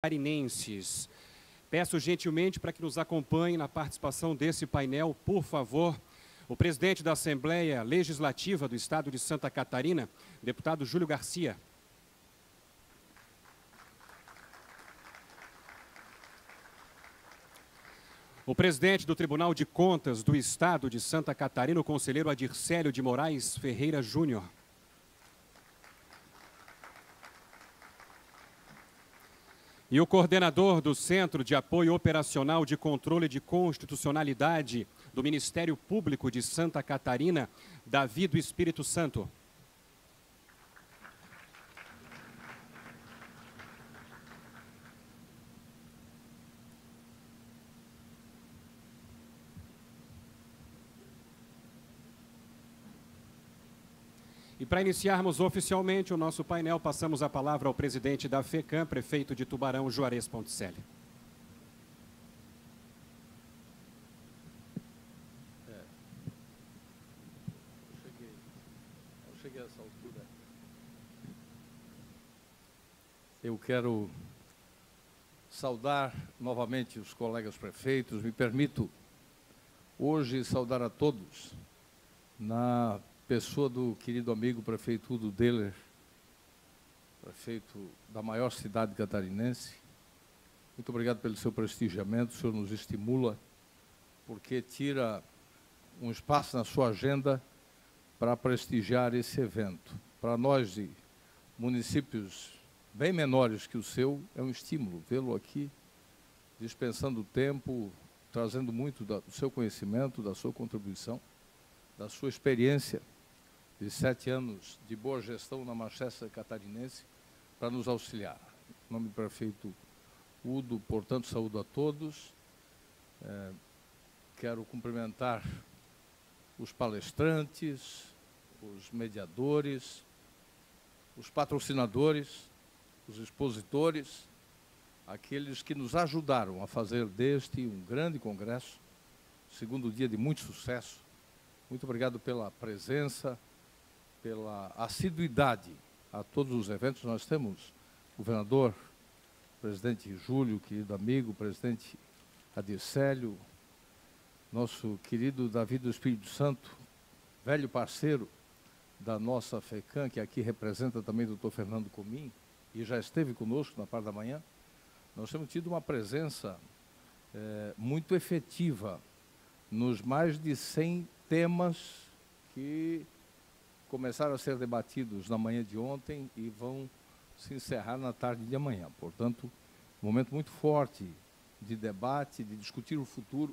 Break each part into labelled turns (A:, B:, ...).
A: catarinenses. Peço gentilmente para que nos acompanhe na participação desse painel, por favor, o presidente da Assembleia Legislativa do Estado de Santa Catarina, deputado Júlio Garcia. O presidente do Tribunal de Contas do Estado de Santa Catarina, o conselheiro Adircélio de Moraes Ferreira Júnior. E o coordenador do Centro de Apoio Operacional de Controle de Constitucionalidade do Ministério Público de Santa Catarina, Davi do Espírito Santo. E para iniciarmos oficialmente o nosso painel, passamos a palavra ao presidente da FECAM, prefeito de Tubarão, Juarez Ponticelli.
B: Eu cheguei a essa altura. Eu quero saudar novamente os colegas prefeitos. Me permito hoje saudar a todos na pessoa do querido amigo prefeito Udo Deller, prefeito da maior cidade catarinense. Muito obrigado pelo seu prestigiamento, o senhor nos estimula, porque tira um espaço na sua agenda para prestigiar esse evento. Para nós de municípios bem menores que o seu, é um estímulo vê-lo aqui, dispensando tempo, trazendo muito do seu conhecimento, da sua contribuição, da sua experiência de 7 anos de boa gestão na Manchester catarinense, para nos auxiliar. Em nome do prefeito Udo, portanto, saúdo a todos. Quero cumprimentar os palestrantes, os mediadores, os patrocinadores, os expositores, aqueles que nos ajudaram a fazer deste um grande congresso, segundo dia de muito sucesso. Muito obrigado pela presença, pela assiduidade a todos os eventos. Nós temos o governador, o presidente Júlio, querido amigo, o presidente Adircélio, nosso querido Davi do Espírito Santo, velho parceiro da nossa FECAM, que aqui representa também o doutor Fernando Comim, e já esteve conosco na parte da manhã. Nós temos tido uma presença muito efetiva nos mais de 100 temas que começaram a ser debatidos na manhã de ontem e vão se encerrar na tarde de amanhã. Portanto, um momento muito forte de debate, de discutir o futuro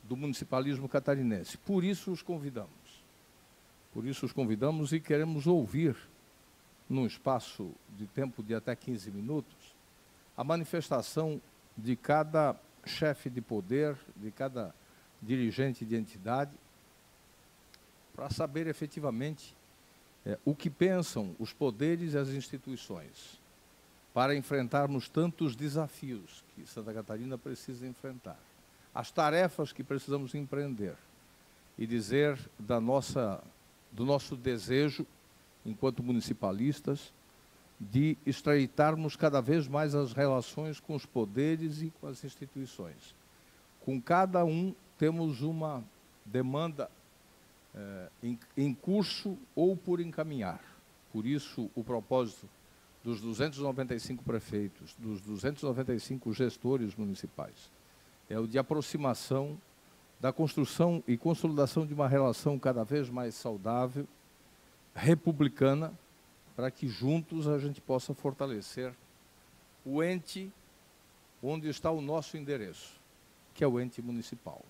B: do municipalismo catarinense. Por isso os convidamos. Por isso os convidamos e queremos ouvir, num espaço de tempo de até 15 minutos, a manifestação de cada chefe de poder, de cada dirigente de entidade, para saber efetivamente o que pensam os poderes e as instituições para enfrentarmos tantos desafios que Santa Catarina precisa enfrentar, as tarefas que precisamos empreender e dizer do nosso desejo, enquanto municipalistas, de estreitarmos cada vez mais as relações com os poderes e com as instituições. Com cada um temos uma demanda em curso ou por encaminhar. Por isso, o propósito dos 295 prefeitos, dos 295 gestores municipais, é o de aproximação da construção e consolidação de uma relação cada vez mais saudável, republicana, para que juntos a gente possa fortalecer o ente onde está o nosso endereço, que é o ente municipal,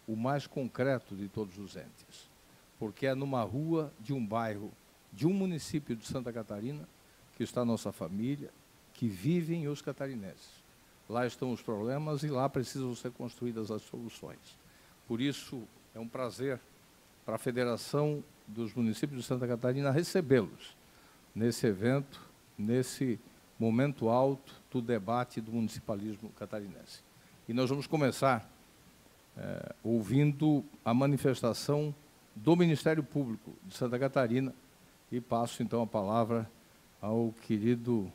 B: o mais concreto de todos os entes, porque é numa rua de um bairro, de um município de Santa Catarina, que está a nossa família, que vivem os catarinenses. Lá estão os problemas e lá precisam ser construídas as soluções. Por isso, é um prazer para a Federação dos Municípios de Santa Catarina recebê-los nesse evento, nesse momento alto do debate do municipalismo catarinense. E nós vamos começar ouvindo a manifestação do Ministério Público de Santa Catarina e passo, então, a palavra ao querido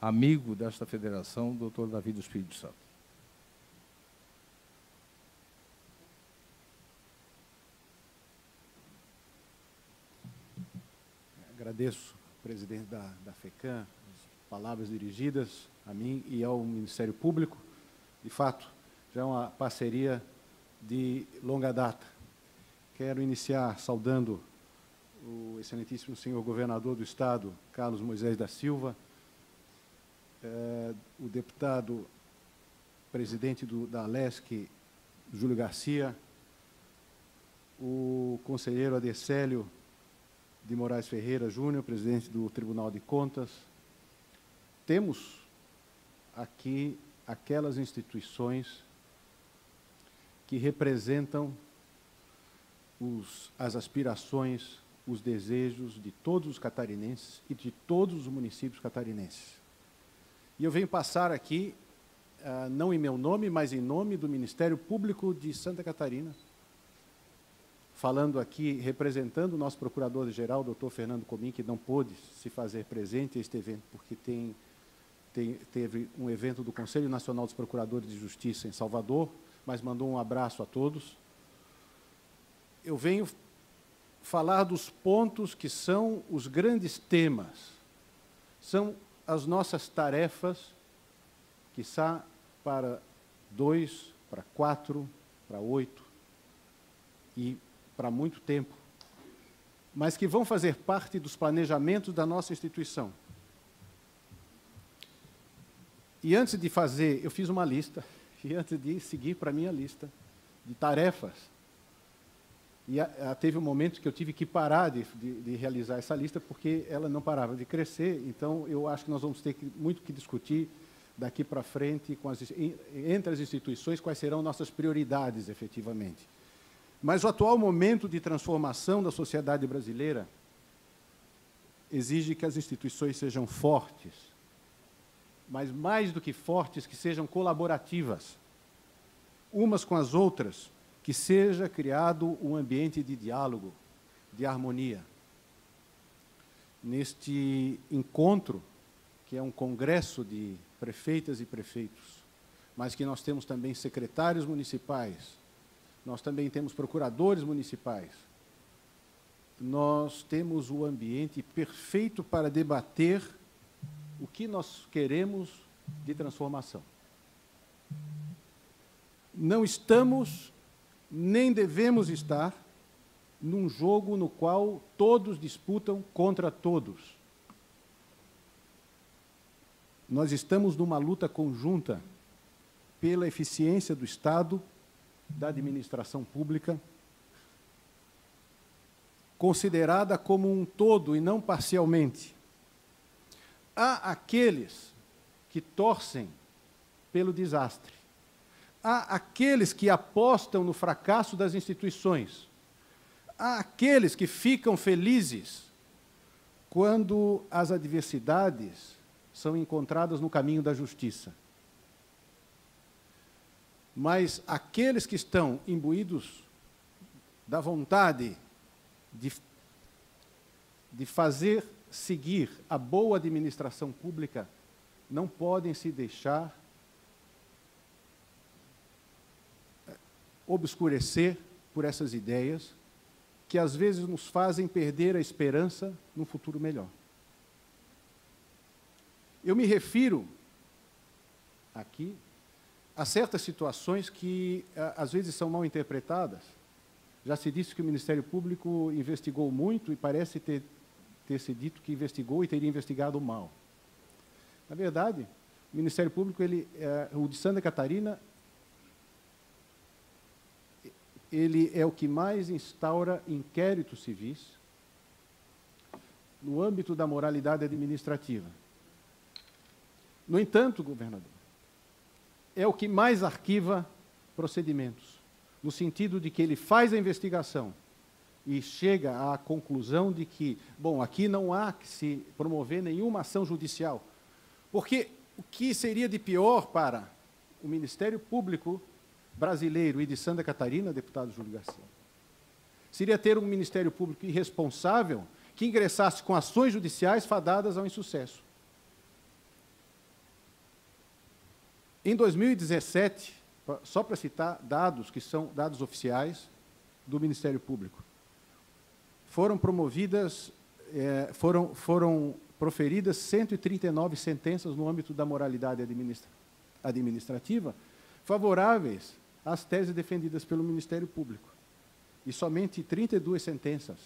B: amigo desta federação, Dr. Davi do Espírito Santo.
C: Agradeço, presidente da FECAM, as palavras dirigidas a mim e ao Ministério Público. De fato, já é uma parceria de longa data. Quero iniciar saudando o excelentíssimo senhor governador do Estado, Carlos Moisés da Silva, o deputado presidente da ALESC, Júlio Garcia, o conselheiro Adecélio de Moraes Ferreira Júnior, presidente do Tribunal de Contas. Temos aqui aquelas instituições que representam as aspirações, os desejos de todos os catarinenses e de todos os municípios catarinenses. E eu venho passar aqui, não em meu nome, mas em nome do Ministério Público de Santa Catarina, falando aqui, representando o nosso Procurador-Geral, doutor Fernando Comim, que não pôde se fazer presente a este evento, porque teve um evento do Conselho Nacional dos Procuradores de Justiça em Salvador, mas mandou um abraço a todos. Eu venho falar dos pontos que são os grandes temas, são as nossas tarefas, quiçá para 2, para 4, para 8 e para muito tempo, mas que vão fazer parte dos planejamentos da nossa instituição. E antes de fazer, eu fiz uma lista, e antes de seguir para a minha lista de tarefas, e teve um momento que eu tive que parar de realizar essa lista, porque ela não parava de crescer, então eu acho que nós vamos ter muito que discutir daqui para frente, entre as instituições, quais serão nossas prioridades, efetivamente. Mas o atual momento de transformação da sociedade brasileira exige que as instituições sejam fortes, mas mais do que fortes, que sejam colaborativas, umas com as outras, que seja criado um ambiente de diálogo, de harmonia. Neste encontro, que é um congresso de prefeitas e prefeitos, mas que nós temos também secretários municipais, nós também temos procuradores municipais, nós temos o ambiente perfeito para debater o que nós queremos de transformação. Não estamos, nem devemos estar, num jogo no qual todos disputam contra todos. Nós estamos numa luta conjunta pela eficiência do Estado, da administração pública, considerada como um todo e não parcialmente. Há aqueles que torcem pelo desastre. Há aqueles que apostam no fracasso das instituições. Há aqueles que ficam felizes quando as adversidades são encontradas no caminho da justiça. Mas aqueles que estão imbuídos da vontade de fazer seguir a boa administração pública não podem se deixar obscurecer por essas ideias que às vezes nos fazem perder a esperança num futuro melhor. Eu me refiro aqui a certas situações que às vezes são mal interpretadas. Já se disse que o Ministério Público investigou muito e parece ter se dito que investigou e teria investigado mal. Na verdade, o Ministério Público, o de Santa Catarina, ele é o que mais instaura inquéritos civis no âmbito da moralidade administrativa. No entanto, governador, é o que mais arquiva procedimentos, no sentido de que ele faz a investigação e chega à conclusão de que, bom, aqui não há que se promover nenhuma ação judicial, porque o que seria de pior para o Ministério Público brasileiro e de Santa Catarina, deputado Júlio Garcia, seria ter um Ministério Público irresponsável que ingressasse com ações judiciais fadadas ao insucesso. Em 2017, só para citar dados que são dados oficiais do Ministério Público, foram proferidas 139 sentenças no âmbito da moralidade administrativa favoráveis às teses defendidas pelo Ministério Público. E somente 32 sentenças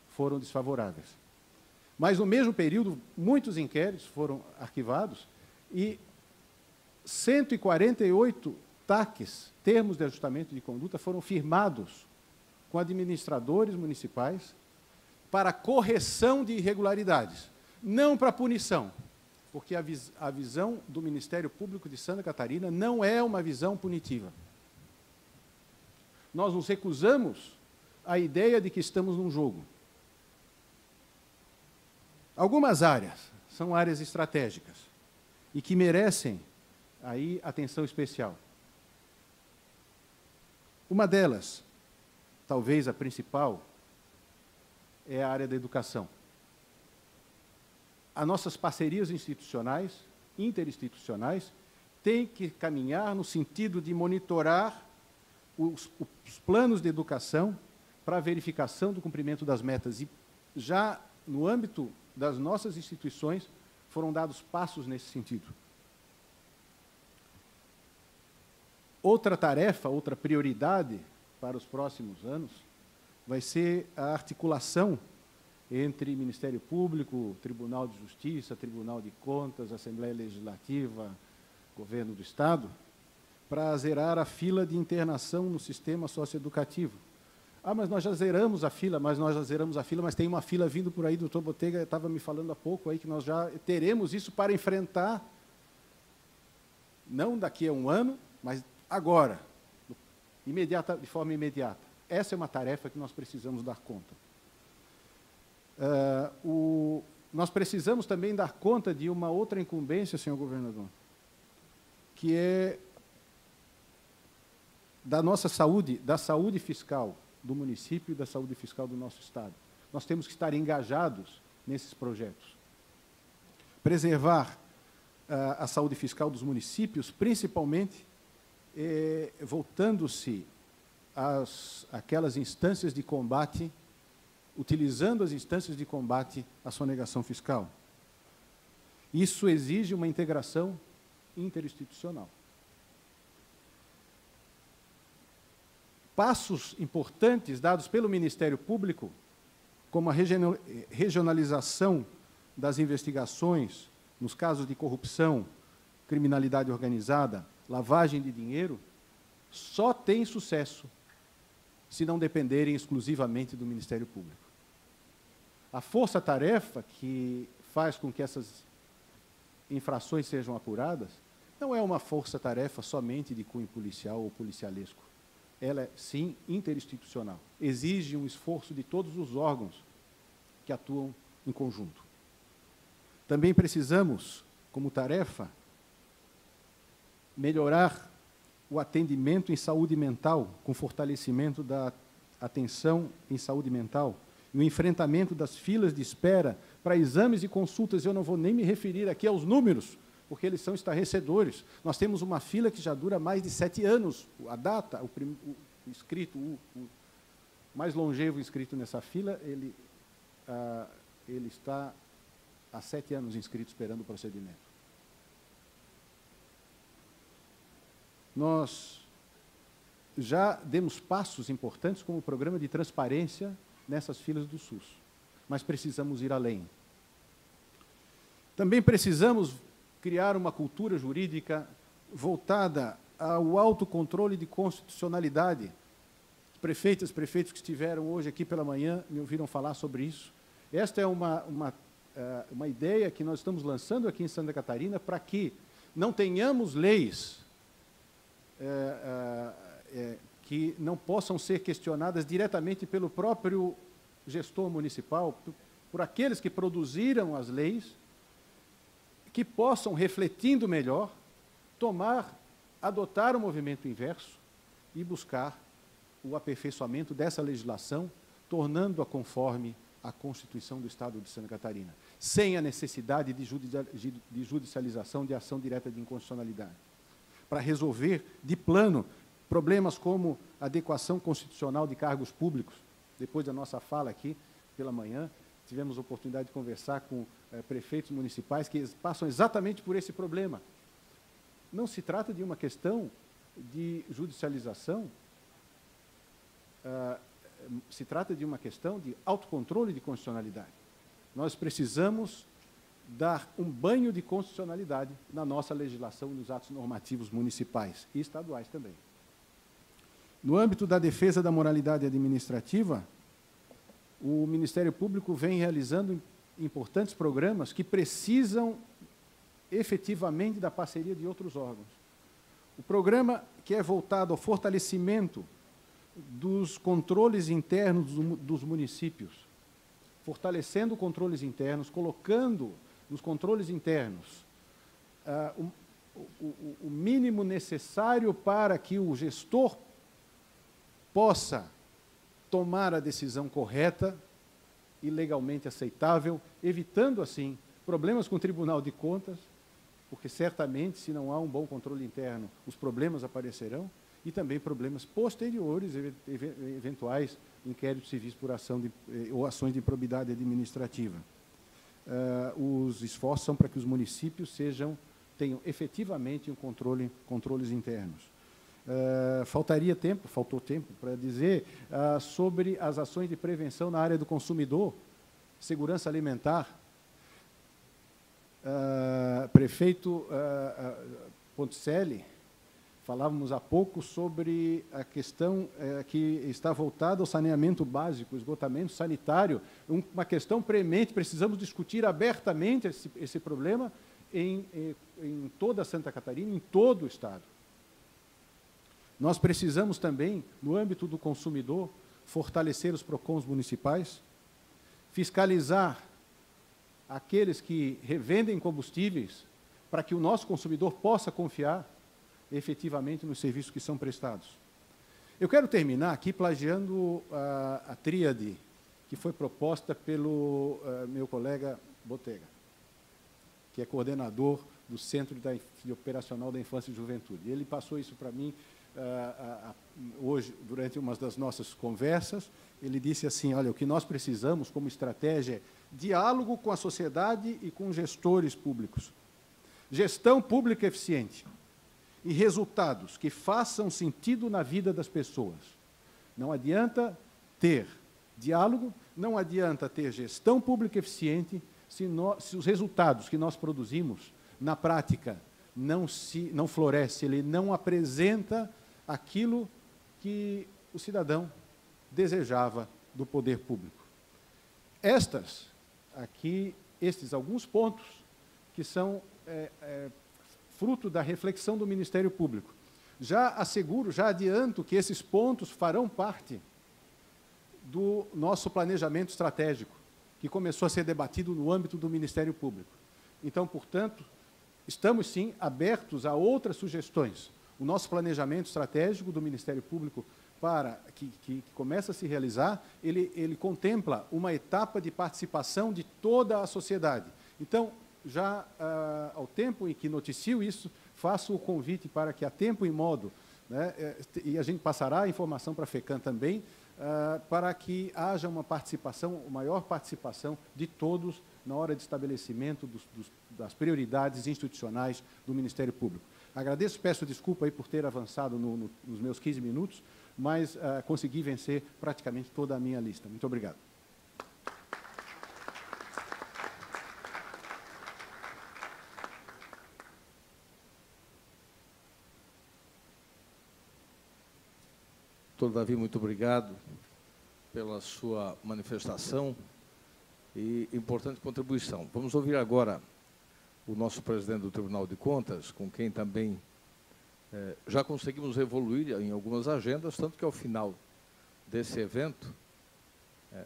C: foram desfavoráveis. Mas, no mesmo período, muitos inquéritos foram arquivados e 148 TACs, termos de ajustamento de conduta, foram firmados com administradores municipais para correção de irregularidades, não para punição, porque a visão do Ministério Público de Santa Catarina não é uma visão punitiva. Nós nos recusamos à ideia de que estamos num jogo. Algumas áreas são áreas estratégicas e que merecem aí atenção especial. Uma delas, talvez a principal, é a área da educação. As nossas parcerias institucionais, interinstitucionais, têm que caminhar no sentido de monitorar os planos de educação para a verificação do cumprimento das metas. E já no âmbito das nossas instituições foram dados passos nesse sentido. Outra tarefa, outra prioridade para os próximos anos vai ser a articulação entre Ministério Público, Tribunal de Justiça, Tribunal de Contas, Assembleia Legislativa, Governo do Estado, para zerar a fila de internação no sistema socioeducativo. Ah, mas nós já zeramos a fila, mas tem uma fila vindo por aí, o doutor Botega estava me falando há pouco aí que nós já teremos isso para enfrentar, não daqui a um ano, mas agora, de forma imediata. Essa é uma tarefa que nós precisamos dar conta. Nós precisamos também dar conta de uma outra incumbência, senhor governador, que é da nossa saúde, da saúde fiscal do município e da saúde fiscal do nosso Estado. Nós temos que estar engajados nesses projetos. Preservar a saúde fiscal dos municípios, principalmente voltando-se àquelas instâncias de combate, utilizando as instâncias de combate à sonegação fiscal. Isso exige uma integração interinstitucional. Passos importantes dados pelo Ministério Público, como a regionalização das investigações nos casos de corrupção, criminalidade organizada, lavagem de dinheiro, só tem sucesso se não dependerem exclusivamente do Ministério Público. A força-tarefa que faz com que essas infrações sejam apuradas não é uma força-tarefa somente de cunho policial ou policialesco. Ela é, sim, interinstitucional. Exige um esforço de todos os órgãos que atuam em conjunto. Também precisamos, como tarefa, melhorar o atendimento em saúde mental, com fortalecimento da atenção em saúde mental, e o enfrentamento das filas de espera para exames e consultas. Eu não vou nem me referir aqui aos números, porque eles são estarrecedores. Nós temos uma fila que já dura mais de 7 anos. A data, o mais longevo inscrito nessa fila, ele está há 7 anos inscrito, esperando o procedimento. Nós já demos passos importantes como o programa de transparência nessas filas do SUS, mas precisamos ir além. Também precisamos criar uma cultura jurídica voltada ao autocontrole de constitucionalidade. Prefeitos que estiveram hoje aqui pela manhã me ouviram falar sobre isso. Esta é uma ideia que nós estamos lançando aqui em Santa Catarina para que não tenhamos leis que não possam ser questionadas diretamente pelo próprio gestor municipal, por aqueles que produziram as leis, que possam, refletindo melhor, adotar o movimento inverso e buscar o aperfeiçoamento dessa legislação, tornando-a conforme a Constituição do Estado de Santa Catarina, sem a necessidade de judicialização de ação direta de inconstitucionalidade. para resolver de plano problemas como adequação constitucional de cargos públicos. Depois da nossa fala aqui, pela manhã, tivemos a oportunidade de conversar com prefeitos municipais que passam exatamente por esse problema. Não se trata de uma questão de judicialização, se trata de uma questão de autocontrole de constitucionalidade. Nós precisamos dar um banho de constitucionalidade na nossa legislação e nos atos normativos municipais e estaduais também. No âmbito da defesa da moralidade administrativa, o Ministério Público vem realizando importantes programas que precisam efetivamente da parceria de outros órgãos. O programa que é voltado ao fortalecimento dos controles internos dos municípios, fortalecendo controles internos, colocando nos controles internos o mínimo necessário para que o gestor possa tomar a decisão correta e legalmente aceitável, evitando, assim, problemas com o Tribunal de Contas, porque certamente, se não há um bom controle interno, os problemas aparecerão, e também problemas posteriores, eventuais inquéritos civis por ação ou ações de improbidade administrativa. Os esforços são para que os municípios tenham efetivamente controles internos. Faltou tempo para dizer sobre as ações de prevenção na área do consumidor, segurança alimentar. Prefeito Ponticelli, falávamos há pouco sobre a questão que está voltada ao saneamento básico, esgotamento sanitário, uma questão premente, precisamos discutir abertamente esse problema em toda Santa Catarina, em todo o Estado. Nós precisamos também, no âmbito do consumidor, fortalecer os PROCONs municipais, fiscalizar aqueles que revendem combustíveis, para que o nosso consumidor possa confiar efetivamente nos serviços que são prestados. Eu quero terminar aqui plagiando a tríade que foi proposta pelo meu colega Botega, que é coordenador do Centro de Operacional da Infância e Juventude. Ele passou isso para mim hoje, durante uma das nossas conversas. Ele disse assim, olha, o que nós precisamos como estratégia é diálogo com a sociedade e com gestores públicos. Gestão pública eficiente e resultados que façam sentido na vida das pessoas. Não adianta ter diálogo, não adianta ter gestão pública eficiente se os resultados que nós produzimos, na prática, não floresce, ele não apresenta aquilo que o cidadão desejava do poder público. Estes alguns pontos que são fruto da reflexão do Ministério Público. Já adianto que esses pontos farão parte do nosso planejamento estratégico, que começou a ser debatido no âmbito do Ministério Público. Então, portanto, estamos, sim, abertos a outras sugestões. O nosso planejamento estratégico do Ministério Público, que começa a se realizar, ele contempla uma etapa de participação de toda a sociedade. Então, já ao tempo em que noticio isso, faço o convite para que, a tempo e modo, né, e a gente passará a informação para a FECAM também, para que haja uma maior participação de todos na hora de estabelecimento das prioridades institucionais do Ministério Público. Agradeço, peço desculpa aí por ter avançado nos meus 15 minutos, mas consegui vencer praticamente toda a minha lista. Muito obrigado.
B: Doutor Davi, muito obrigado pela sua manifestação e importante contribuição. Vamos ouvir agora o nosso presidente do Tribunal de Contas, com quem também já conseguimos evoluir em algumas agendas, tanto que ao final desse evento,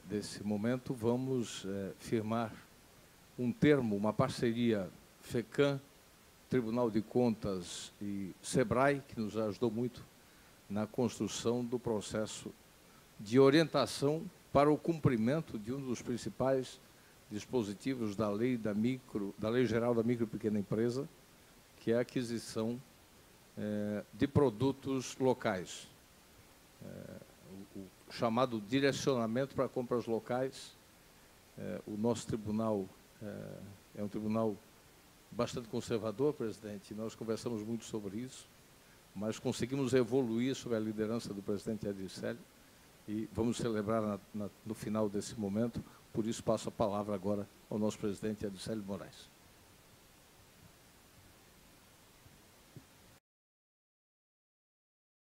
B: desse momento, vamos firmar um termo, uma parceria FECAM, Tribunal de Contas e SEBRAE, que nos ajudou muito na construção do processo de orientação para o cumprimento de um dos principais dispositivos da Lei Geral da Micro e Pequena Empresa, que é a aquisição de produtos locais. O chamado direcionamento para compras locais. O nosso tribunal é um tribunal bastante conservador, presidente, e nós conversamos muito sobre isso, mas conseguimos evoluir sob a liderança do presidente Adicélio e vamos celebrar no final desse momento. Por isso, passo a palavra agora ao nosso presidente Adicélio Moraes.